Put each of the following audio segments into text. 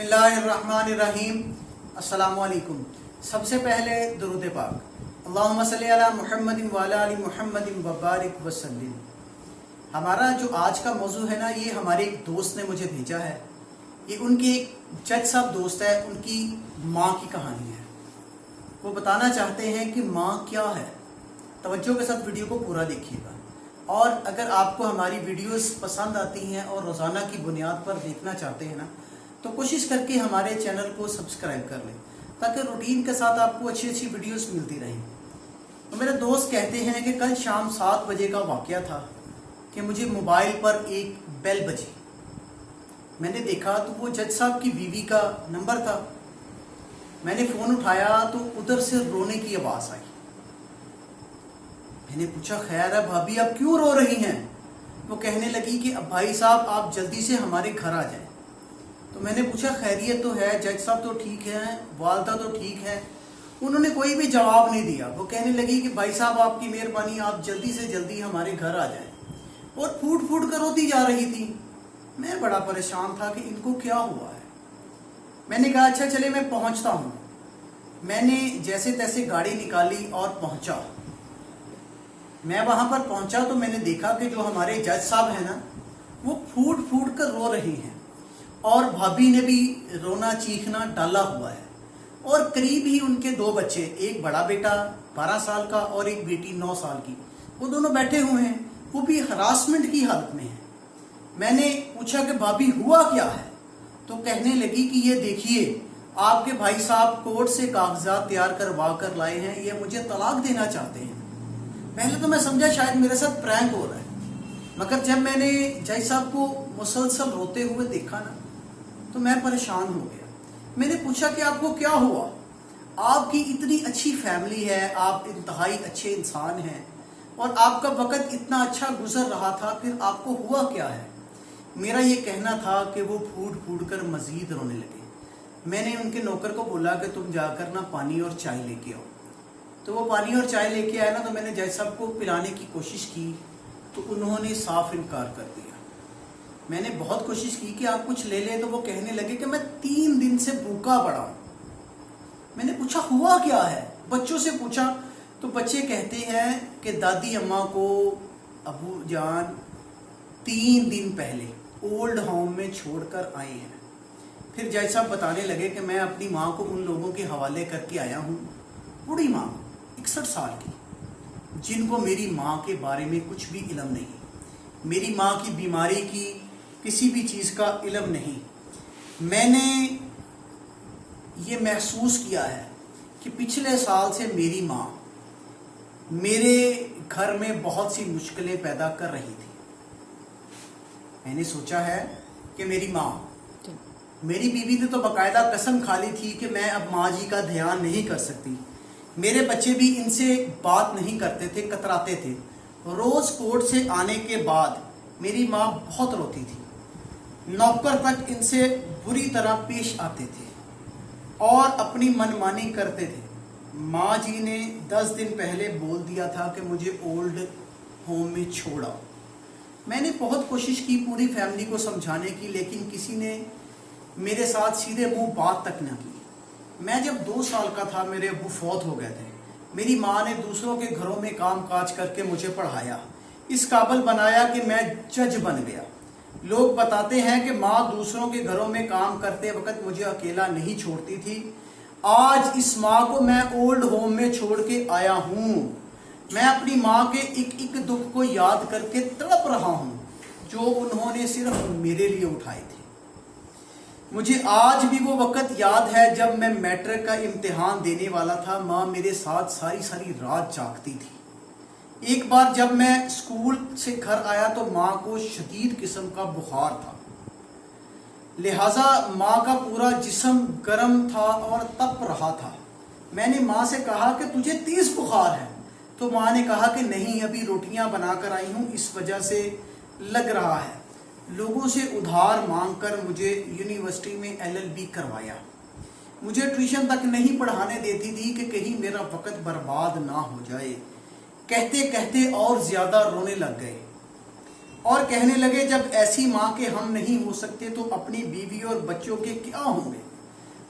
बिस्मिल्लाहिर्रहमानिर्रहीम। अस्सलामुअलैकुम। सबसे पहले दुरूद पाक, अल्लाहुम्मा सल्ली अला मुहम्मदिन व अला आलि मुहम्मदिन व बारिक वसल्लिम। हमारा जो आज का मौजू है ना, ये हमारे एक दोस्त ने मुझे भेजा है। ये उनके एक जज साहब दोस्त है, उनकी माँ की कहानी है। वो बताना चाहते हैं कि माँ क्या है। तवज्जो के साथ वीडियो को पूरा देखिएगा, और अगर आपको हमारी वीडियोस पसंद आती हैं और रोज़ाना की बुनियाद पर देखना चाहते हैं ना, तो कोशिश करके हमारे चैनल को सब्सक्राइब कर लें, ताकि रूटीन के साथ आपको अच्छी अच्छी वीडियोस मिलती रहें। तो मेरे दोस्त कहते हैं कि कल शाम 7 बजे का वाक़या था कि मुझे मोबाइल पर एक बेल बजी। मैंने देखा तो वो जज साहब की बीवी का नंबर था। मैंने फ़ोन उठाया तो उधर से रोने की आवाज़ आई। मैंने पूछा, खैर है भाभी, आप क्यों रो रही हैं? वो कहने लगी कि अब भाई साहब आप जल्दी से हमारे घर आ जाएं। तो मैंने पूछा, खैरियत तो है, जज साहब तो ठीक हैं, वालदा तो ठीक है। उन्होंने कोई भी जवाब नहीं दिया। वो कहने लगी कि भाई साहब आपकी मेहरबानी, आप जल्दी से जल्दी हमारे घर आ जाएं। और फूट फूट कर रोती जा रही थी। मैं बड़ा परेशान था कि इनको क्या हुआ है। मैंने कहा अच्छा चले मैं पहुंचता हूँ। मैंने जैसे तैसे गाड़ी निकाली और पहुंचा। मैं वहां पर पहुंचा तो मैंने देखा कि जो हमारे जज साहब हैं ना, वो फूट फूट कर रो रही हैं, और भाभी ने भी रोना चीखना डाला हुआ है। और करीब ही उनके 2 बच्चे, एक बड़ा बेटा 12 साल का और एक बेटी 9 साल की, वो दोनों बैठे हुए हैं। वो भी हरासमेंट की हालत में है। मैंने पूछा कि भाभी हुआ क्या है? तो कहने लगी कि ये देखिए, आपके भाई साहब कोर्ट से कागजात तैयार करवा कर लाए हैं, ये मुझे तलाक देना चाहते हैं। पहले तो मैं समझा शायद मेरे साथ प्रैंक हो रहा है, मगर जब मैंने जज साहब को मुसलसल रोते हुए देखा ना, तो मैं परेशान हो गया। मैंने पूछा कि आपको क्या हुआ? आपकी इतनी अच्छी फैमिली है, आप इंतहाई अच्छे इंसान हैं, और आपका वक़्त इतना अच्छा गुजर रहा था, फिर आपको हुआ क्या है? मेरा ये कहना था कि वो फूट फूट कर मज़ीद रोने लगे। मैंने उनके नौकर को बोला कि तुम जाकर ना पानी और चाय लेके आओ। तो वो पानी और चाय लेके आए ना, तो मैंने जज साहब को पिलाने की कोशिश की, तो उन्होंने साफ इनकार कर दिया। मैंने बहुत कोशिश की कि आप कुछ ले लें, तो वो कहने लगे कि मैं 3 दिन से भूखा पड़ा हूँ। मैंने पूछा हुआ क्या है? बच्चों से पूछा तो बच्चे कहते हैं कि दादी अम्मा को अबू जान 3 दिन पहले ओल्ड होम में छोड़कर आए हैं। फिर जज साहब बताने लगे कि मैं अपनी माँ को उन लोगों के हवाले करके आया हूँ, बूढ़ी माँ 61 साल की, जिनको मेरी माँ के बारे में कुछ भी इल्म नहीं, मेरी माँ की बीमारी की किसी भी चीज़ का इल्म नहीं। मैंने ये महसूस किया है कि पिछले साल से मेरी माँ मेरे घर में बहुत सी मुश्किलें पैदा कर रही थी। मैंने सोचा है कि मेरी बीवी ने तो बाकायदा कसम खा ली थी कि मैं अब माँ जी का ध्यान नहीं कर सकती। मेरे बच्चे भी इनसे बात नहीं करते थे, कतराते थे। रोज़ कोर्ट से आने के बाद मेरी माँ बहुत रोती थी। नौकर तक इनसे बुरी तरह पेश आते थे और अपनी मनमानी करते थे। माँ जी ने 10 दिन पहले बोल दिया था कि मुझे ओल्ड होम में छोड़ा। मैंने बहुत कोशिश की पूरी फैमिली को समझाने की, लेकिन किसी ने मेरे साथ सीधे मुंह बात तक न की। मैं जब 2 साल का था, मेरे अब्बू फौत हो गए थे। मेरी माँ ने दूसरों के घरों में काम काज करके मुझे पढ़ाया, इस काबिल बनाया कि मैं जज बन गया। लोग बताते हैं कि माँ दूसरों के घरों में काम करते वक्त मुझे अकेला नहीं छोड़ती थी। आज इस माँ को मैं ओल्ड होम में छोड़ के आया हूँ। मैं अपनी माँ के एक एक दुख को याद करके तड़प रहा हूँ, जो उन्होंने सिर्फ मेरे लिए उठाए थे। मुझे आज भी वो वक़्त याद है जब मैं मैट्रिक का इम्तिहान देने वाला था। माँ मेरे साथ सारी सारी रात जागती थी। एक बार जब मैं स्कूल से घर आया तो माँ को शदीद किस्म का बुखार था, लिहाजा माँ का पूरा जिस्म गर्म था और तप रहा था। मैंने माँ से कहा कि तुझे 30 बुखार है। तो माँ ने कहा कि नहीं, अभी रोटियां बनाकर आई हूँ, इस वजह से लग रहा है। लोगों से उधार मांगकर मुझे यूनिवर्सिटी में LLB करवाया। मुझे ट्यूशन तक नहीं पढ़ाने देती थी कि कहीं मेरा वक़्त बर्बाद ना हो जाए। कहते कहते और ज़्यादा रोने लग गए। اور کہنے لگے جب ایسی ماں کے ہم نہیں ہو سکتے تو اپنی بیوی اور بچوں کے کیا ہوں گے؟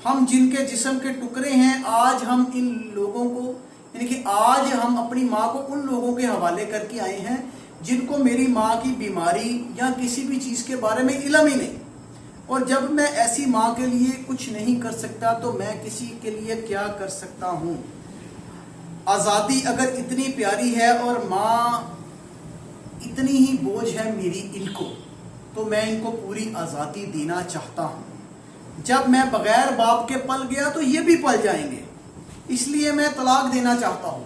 ہم جن کے جسم کے ٹکڑے ہیں، آج ہم ان لوگوں کو، یعنی کہ آج ہم اپنی ماں کو ان لوگوں کے حوالے کر کے آئے ہیں جن کو میری ماں کی بیماری یا کسی بھی چیز کے بارے میں علم ہی نہیں۔ اور جب میں ایسی ماں کے لیے کچھ نہیں کر سکتا تو میں کسی کے لیے کیا کر سکتا ہوں؟ آزادی اگر اتنی پیاری ہے اور ماں اتنی ہی بوجھ ہے میری ان کو، تو میں ان کو پوری آزادی دینا چاہتا ہوں۔ جب میں بغیر باپ کے پل گیا تو یہ بھی پل جائیں گے، اس لیے میں طلاق دینا چاہتا ہوں۔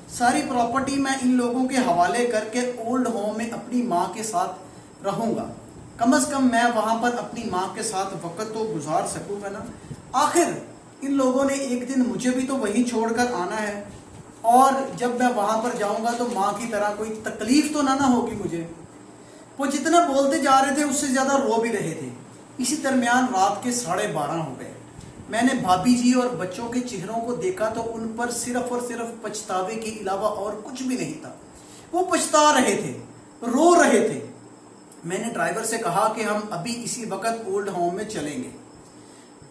ساری پراپرٹی میں ان لوگوں کے حوالے کر کے اولڈ ہوم میں اپنی ماں کے ساتھ رہوں گا، کم از کم میں وہاں پر اپنی ماں کے ساتھ وقت تو گزار سکوں گا نا۔ آخر ان لوگوں نے ایک دن مجھے بھی تو وہیں چھوڑ کر آنا ہے، اور جب میں وہاں پر جاؤں گا تو ماں کی طرح کوئی تکلیف تو نہ ہوگی مجھے۔ وہ جتنا بولتے جا رہے تھے اس سے زیادہ رو بھی رہے تھے۔ اسی درمیان رات کے 12:30 ہو گئے۔ میں نے بھابھی جی اور بچوں کے چہروں کو دیکھا تو ان پر صرف اور صرف پچھتاوے کے علاوہ اور کچھ بھی نہیں تھا۔ وہ پچھتا رہے تھے، رو رہے تھے۔ میں نے ڈرائیور سے کہا کہ ہم ابھی اسی وقت اولڈ ہوم میں چلیں گے۔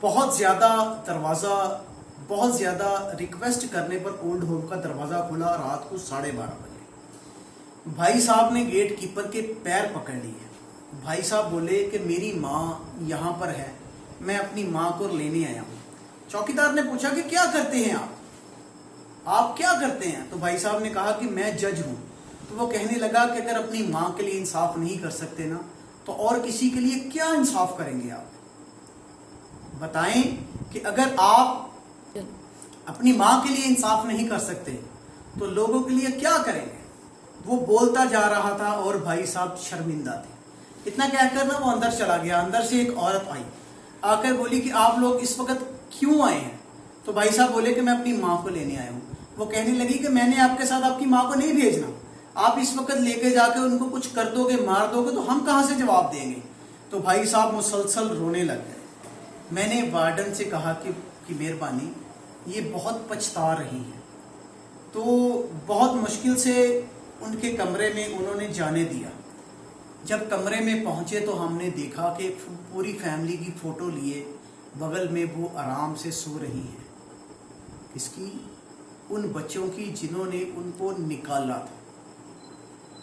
بہت زیادہ ریکویسٹ کرنے پر اولڈ ہوم کا دروازہ کھلا رات کو 12:30 بجے۔ بھائی صاحب نے گیٹ کیپر کے پیر پکڑ لیے۔ بھائی صاحب بولے کہ میری ماں یہاں پر ہے، میں اپنی ماں کو لینے آیا ہوں۔ چوکیدار نے پوچھا کہ کیا کرتے ہیں آپ کیا کرتے ہیں؟ تو بھائی صاحب نے کہا کہ میں جج ہوں۔ تو وہ کہنے لگا کہ اگر اپنی ماں کے لیے انصاف نہیں کر سکتے نا تو اور کسی کے لیے کیا انصاف کریں گے آپ؟ بتائیں کہ اگر آپ اپنی ماں کے لیے انصاف نہیں کر سکتے تو لوگوں کے لیے کیا کریں گے؟ وہ بولتا جا رہا تھا اور بھائی صاحب شرمندہ تھے۔ اتنا کہہ کر نا وہ اندر چلا گیا۔ اندر سے ایک عورت آئی، آ کر بولی کہ آپ لوگ اس وقت کیوں آئے ہیں؟ تو بھائی صاحب بولے کہ میں اپنی ماں کو لینے آیا ہوں۔ وہ کہنے لگی کہ میں نے آپ کے ساتھ آپ کی ماں کو نہیں بھیجنا، آپ اس وقت لے کے جا کے ان کو کچھ کر دو گے، مار دو گے تو ہم کہاں سے جواب دیں گے؟ تو بھائی صاحب مسلسل رونے لگ گئے۔ میں نے وارڈن سے کہا کہ مہربانی یہ بہت پچھتا رہی ہے، تو بہت مشکل سے ان کے کمرے میں انہوں نے جانے دیا۔ جب کمرے میں پہنچے تو ہم نے دیکھا کہ پوری فیملی کی فوٹو لیے بغل میں وہ آرام سے سو رہی ہیں۔ اس کی ان بچوں کی جنہوں نے ان کو نکالا تھا،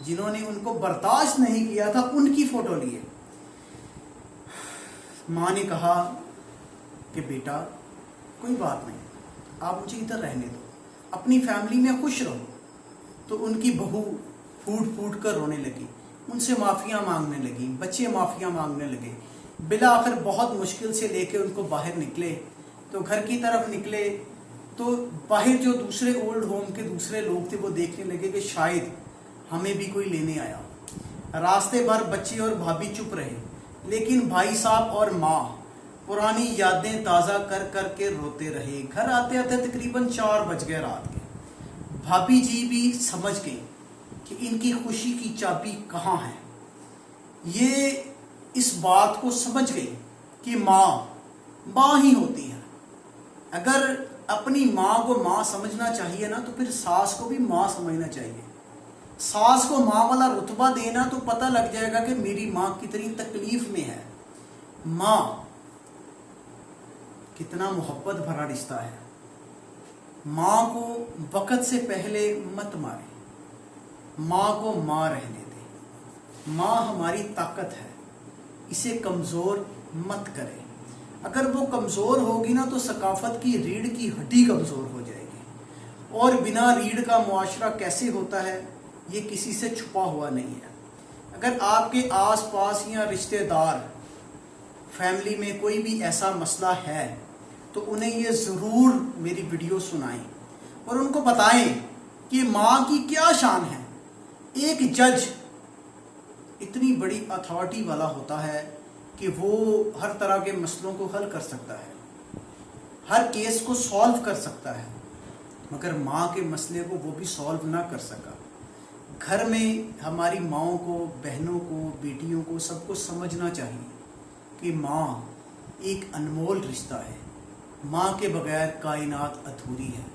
جنہوں نے ان کو برداشت نہیں کیا تھا، ان کی فوٹو لیے۔ ماں نے کہا کہ بیٹا کوئی بات نہیں، آپ مجھے ادھر رہنے دو، اپنی فیملی میں خوش رہو۔ تو ان کی بہو پھوٹ پھوٹ کر رونے لگی، ان سے معافیاں مانگنے لگی، بچے معافیاں مانگنے لگے۔ بالآخر بہت مشکل سے لے کے ان کو باہر نکلے تو گھر کی طرف نکلے تو باہر جو دوسرے اولڈ ہوم کے دوسرے لوگ تھے وہ دیکھنے لگے کہ شاید ہمیں بھی کوئی لینے آیا۔ راستے بھر بچے اور بھابھی چپ رہے، لیکن بھائی صاحب اور ماں پرانی یادیں تازہ کر کر کے روتے رہے۔ گھر آتے آتے تقریباً 4 بج گئے رات کے۔ بھابھی جی بھی سمجھ گئی کہ ان کی خوشی کی چابی کہاں ہے۔ یہ اس بات کو سمجھ گئی کہ ماں ہی ہوتی ہے۔ اگر اپنی ماں کو ماں سمجھنا چاہیے نا تو پھر ساس کو بھی ماں سمجھنا چاہیے۔ ساس کو ماں والا رتبہ دینا تو پتہ لگ جائے گا کہ میری ماں کتنی تکلیف میں ہے۔ ماں کتنا محبت بھرا رشتہ ہے۔ ماں کو وقت سے پہلے مت مارے، ماں کو ماں رہنے دے۔ ماں ہماری طاقت ہے، اسے کمزور مت کرے۔ اگر وہ کمزور ہوگی نا تو ثقافت کی ریڑھ کی ہڈی کمزور ہو جائے گی، اور بنا ریڑھ کا معاشرہ کیسے ہوتا ہے یہ کسی سے چھپا ہوا نہیں ہے۔ اگر آپ کے آس پاس یا رشتہ دار فیملی میں کوئی بھی ایسا مسئلہ ہے تو انہیں یہ ضرور میری ویڈیو سنائیں اور ان کو بتائیں کہ ماں کی کیا شان ہے۔ ایک جج اتنی بڑی اتھارٹی والا ہوتا ہے کہ وہ ہر طرح کے مسئلوں کو حل کر سکتا ہے، ہر کیس کو سالو کر سکتا ہے، مگر ماں کے مسئلے کو وہ بھی سالو نہ کر سکا۔ گھر میں ہماری ماؤں کو، بہنوں کو، بیٹیوں کو، سب کو سمجھنا چاہیے کہ ماں ایک انمول رشتہ ہے۔ ماں کے بغیر کائنات ادھوری ہے۔